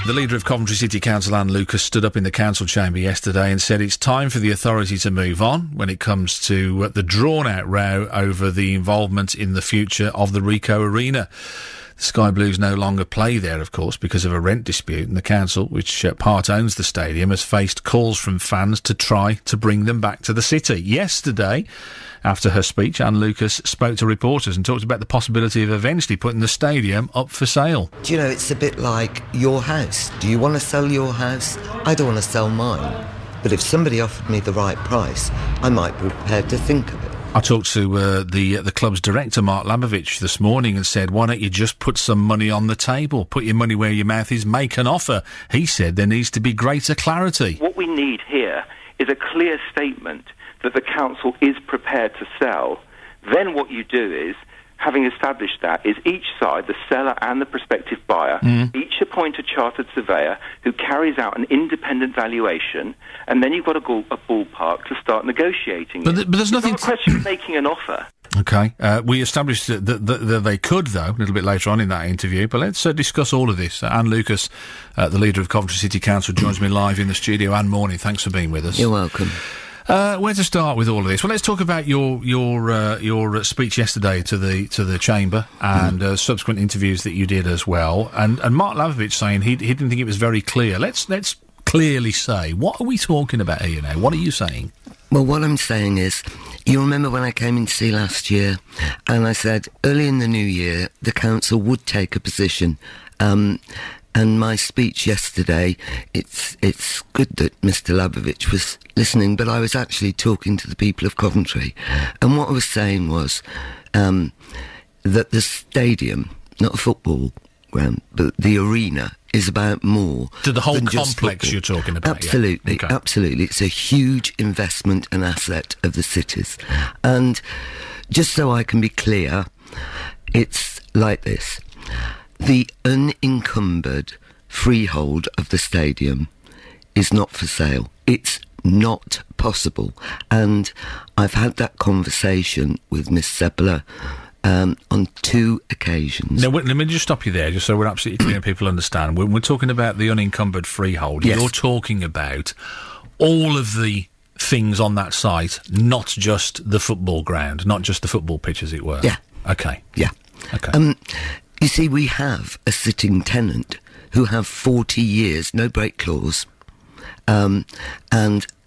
The leader of Coventry City Council, Anne Lucas, stood up in the council chamber yesterday and said it's time for the authority to move on when it comes to the drawn-out row over the involvement in the future of the Ricoh Arena. The Sky Blues no longer play there, of course, because of a rent dispute, and the council, which part owns the stadium, has faced calls from fans to try to bring them back to the city. Yesterday, after her speech, Anne Lucas spoke to reporters and talked about the possibility of eventually putting the stadium up for sale. Do you know, it's a bit like your house. Do you want to sell your house? I don't want to sell mine. But if somebody offered me the right price, I might be prepared to think of it. I talked to the club's director, Mark Labovich, this morning and said, why don't you just put some money on the table? Put your money where your mouth is, make an offer. He said there needs to be greater clarity. What we need here is a clear statement that the council is prepared to sell. Then what you do is, having established that, is each side, the seller and the prospective buyer, each appoint a chartered surveyor who carries out an independent valuation, and then you've got a ballpark to start negotiating. But there's nothing... It's not a question of making an offer. OK. We established that they could, though, a little bit later on in that interview. But let's discuss all of this. Anne Lucas, the leader of Coventry City Council, joins me live in the studio. Anne, morning. Thanks for being with us. You're welcome. Where to start with all of this? Well, let's talk about your speech yesterday to the chamber and subsequent interviews that you did as well. And Mark Labovich saying he didn't think it was very clear. Let's clearly say, what are we talking about here now? What are you saying? Well, what I'm saying is, you remember when I came in to see last year, and I said early in the new year the council would take a position. And my speech yesterday, it's good that Mr. Labovich was listening, but I was actually talking to the people of Coventry. And what I was saying was that the stadium, not a football ground, but the arena, is about more to the whole than complex just you're talking about. Absolutely, yeah. Okay. Absolutely. It's a huge investment and asset of the cities. And just so I can be clear, it's like this. The unencumbered freehold of the stadium is not for sale. It's not possible. And I've had that conversation with Miss Sebler on 2 occasions. Now, let me just stop you there, just so we're absolutely clear and people understand. When we're talking about the unencumbered freehold, yes, you're talking about all of the things on that site, not just the football ground, not just the football pitch, as it were. Yeah. Okay. Yeah. Okay. You see, we have a sitting tenant who have 40 years, no break clause, and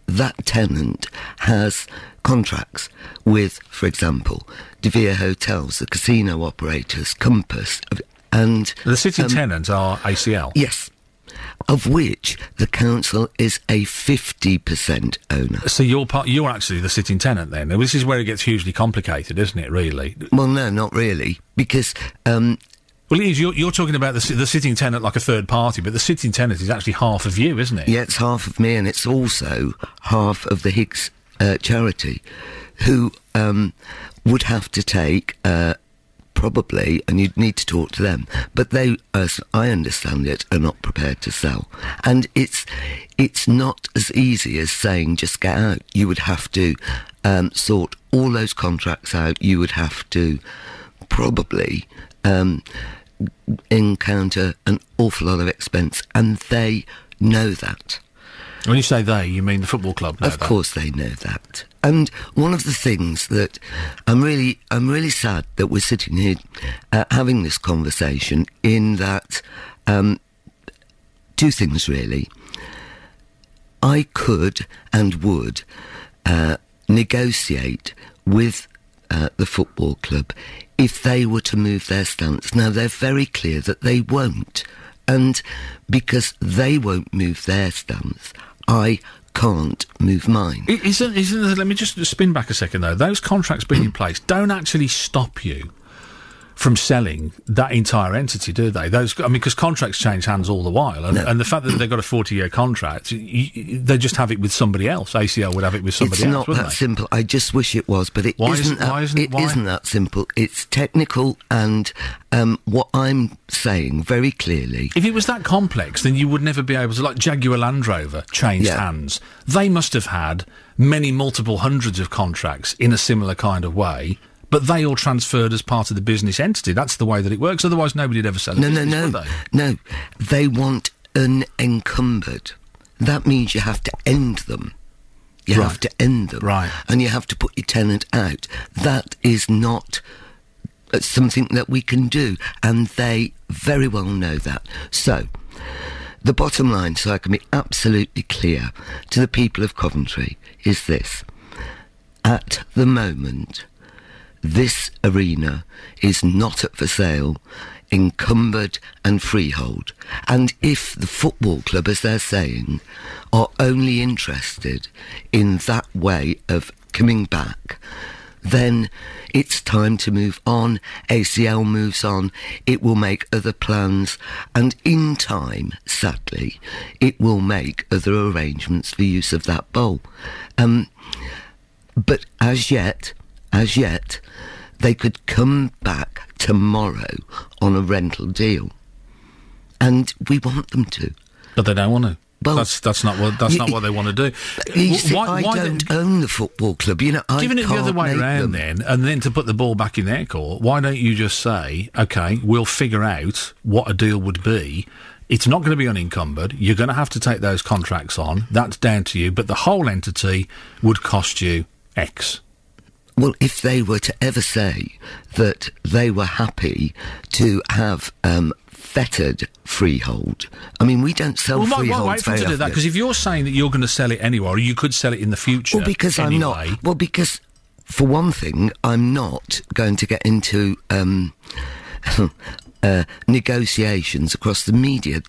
that tenant has contracts with, for example, De Vere Hotels, the casino operators, Compass, and... The sitting tenants are ACL? Yes, of which the council is a 50% owner. So you're actually the sitting tenant then? Now, this is where it gets hugely complicated, isn't it, really? Well, no, not really, because... Well, it is. You're talking about the sitting tenant like a third party, but the sitting tenant is actually half of you, isn't it? Yeah, it's half of me, and it's also half of the Higgs charity, who would have to take, probably, and you'd need to talk to them, but they, as I understand it, are not prepared to sell. And it's not as easy as saying, just get out. You would have to sort all those contracts out. You would have to probably... encounter an awful lot of expense, and they know that. When you say they, you mean the football club know that? Of course they know that. And one of the things that I'm really sad that we're sitting here having this conversation, in that 2 things really. I could and would negotiate with the football club if they were to move their stance. Now, they're very clear that they won't. And because they won't move their stance, I can't move mine. Let me just spin back a second, though. Those contracts being in place don't actually stop you from selling that entire entity, do they? Because contracts change hands all the while, and the fact that they've got a 40-year contract, they just have it with somebody else. ACL would have it with somebody else, It's not that simple. I just wish it was, but it isn't that simple. It's technical, and what I'm saying very clearly... If it was that complex, then you would never be able to, like Jaguar Land Rover changed hands. They must have had multiple hundreds of contracts in a similar kind of way, but they all transferred as part of the business entity. That's the way that it works. Otherwise, nobody would ever sell a business, would they? No. They want unencumbered. That means you have to end them. You have to end them. Right. And you have to put your tenant out. That is not something that we can do. And they very well know that. So, the bottom line, so I can be absolutely clear to the people of Coventry, is this. At the moment, this arena is not up for sale, encumbered and freehold. And if the football club, as they're saying, are only interested in that way of coming back, then it's time to move on. ACL moves on. It will make other plans. And in time, sadly, it will make other arrangements for use of that bowl. But as yet, they could come back tomorrow on a rental deal. And we want them to. But they don't want to. Well, that's not what they want to do. You see, I don't own the football club. You know, giving it the other way around then, and then to put the ball back in their court, why don't you just say, OK, we'll figure out what a deal would be. It's not going to be unencumbered. You're going to have to take those contracts on. That's down to you. But the whole entity would cost you X. Well, if they were to ever say that they were happy to have fettered freehold, I mean, we don't sell freeholds wait for them to do that, because if you're saying that you're going to sell it anyway, or you could sell it in the future. Well, because anyway, I'm not. Well, because for one thing, I'm not going to get into negotiations across the media.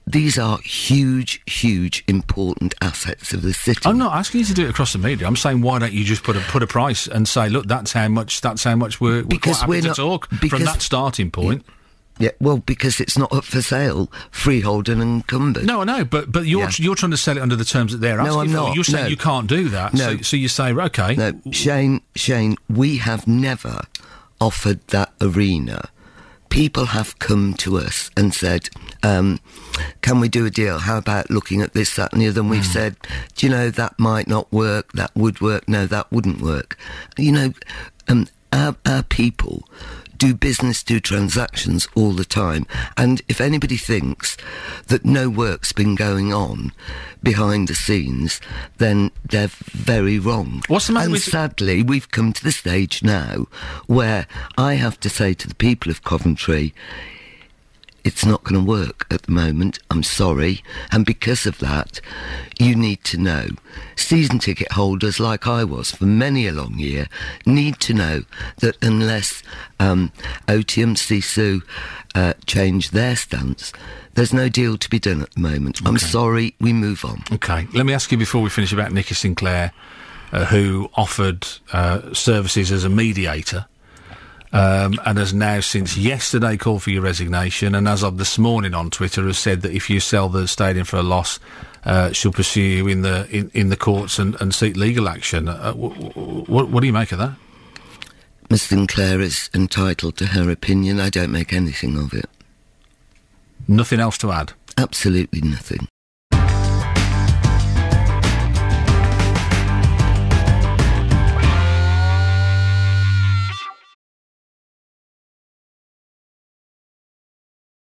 These are huge, important assets of the city. I'm not asking you to do it across the media. I'm saying, why don't you just put a price and say, look, that's how much we're quite happy to talk from that starting point. Yeah, well, because it's not up for sale, freehold and encumbered. No, I know, but you're trying to sell it under the terms that they're asking for. No, I'm not. You're saying you can't do that. No. So you say, OK. No, Shane, we have never offered that arena. People have come to us and said, can we do a deal? How about looking at this, that and the other? And we've said, do you know, that might not work, that would work, no, that wouldn't work. You know, our people do business, do transactions all the time. And if anybody thinks that no work's been going on behind the scenes, then they're very wrong. What's the matter with... sadly, we've come to the stage now where I have to say to the people of Coventry, it's not going to work at the moment, I'm sorry. And because of that, you need to know, season ticket holders like I was for many a long year, need to know that unless Otium Sisu change their stance, there's no deal to be done at the moment. Okay. I'm sorry, we move on. OK, let me ask you before we finish about Nicky Sinclair, who offered services as a mediator. And has now since yesterday called for your resignation, and as of this morning on Twitter has said that if you sell the stadium for a loss, she'll pursue you in the courts and seek legal action. What do you make of that? Miss Sinclair is entitled to her opinion. I don't make anything of it. Nothing else to add? Absolutely nothing.